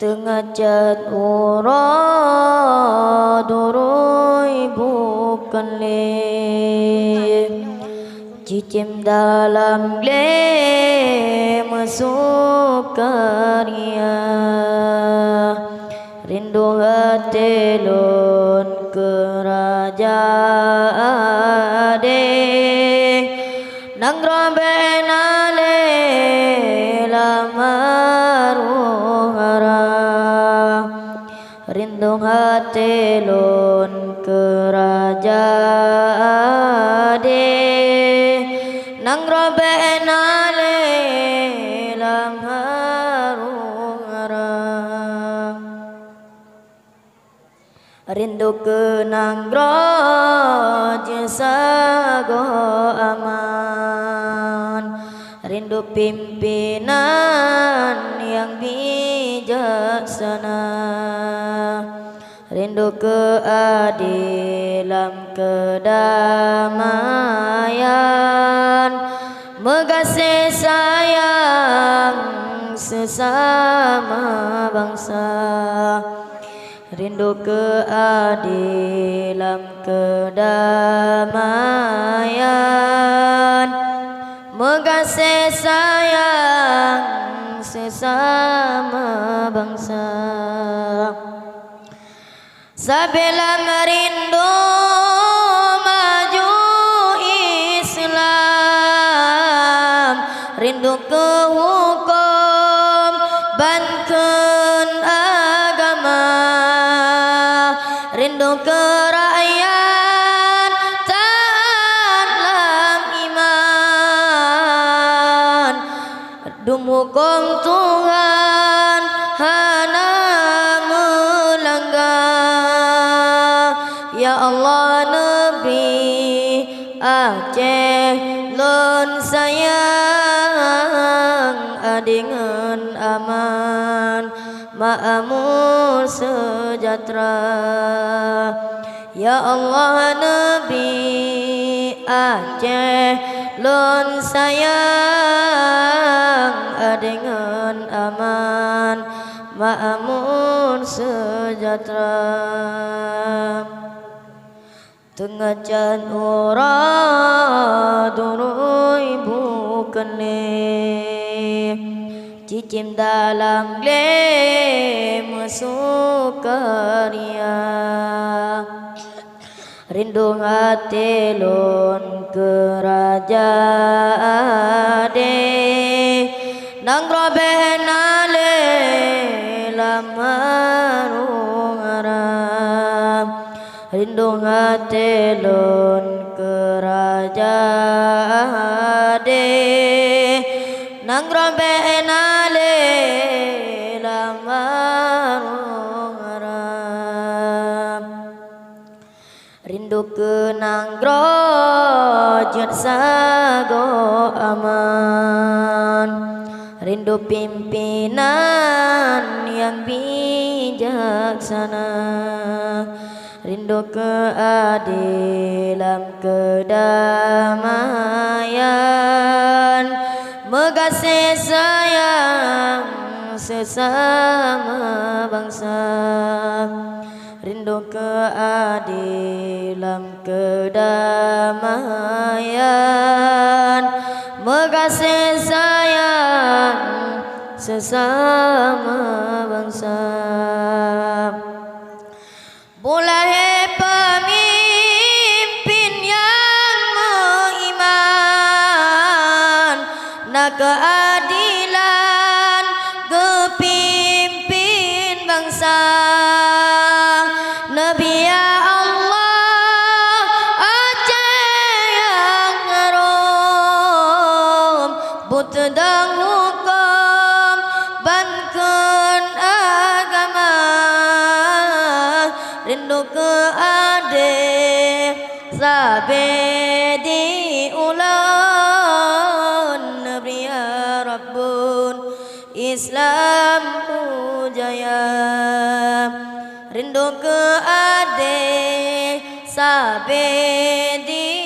Tengajat uradurui bukan le cicim dalam le masuk karya rindu hati lun kerajaan nang rombena le lamaruhara rindu hati lun kerajaan nang rombena le lamaruhara rindu kenang roja sago aman rindu pimpinan yang bijaksana rindu keadilan kedamaian mengasih sayang sesama bangsa rindu keadilan kedamaian mengasih sayang sesama bangsa sabila merindu maju Islam rindu ke hukum banken agama rindu ke rakyat taatlah iman dumukum Tuhan hana melanggar ya Allah Nabi Aceh lon sayang adingan aman ma'amur sejahtera ya Allah Nabi Aceh lon sayang adingan aman ma'amur sejahtera tengajan uradurui bukan le cicim dalam le masuk karya rindu hati lun kerajaan nang robena le lamaruhara rindu hati lun kerajaan nang robena le lamaruhara rindu kenang grojot sago aman rindu pimpinan yang bijaksana rindu keadilan kedamaian mengasih sayang sesama bangsa rindu keadilan kedamaian mengasih sayang sesama bangsa mulai pemimpin yang beriman nak keadilan kepimpin bangsa Nabi ya Allah Aceh yang haram butedang hukum banken agama rindu ke adil sabe di ulan Nabi ya Rabbun Islam pujaya rindu ke adil sabe di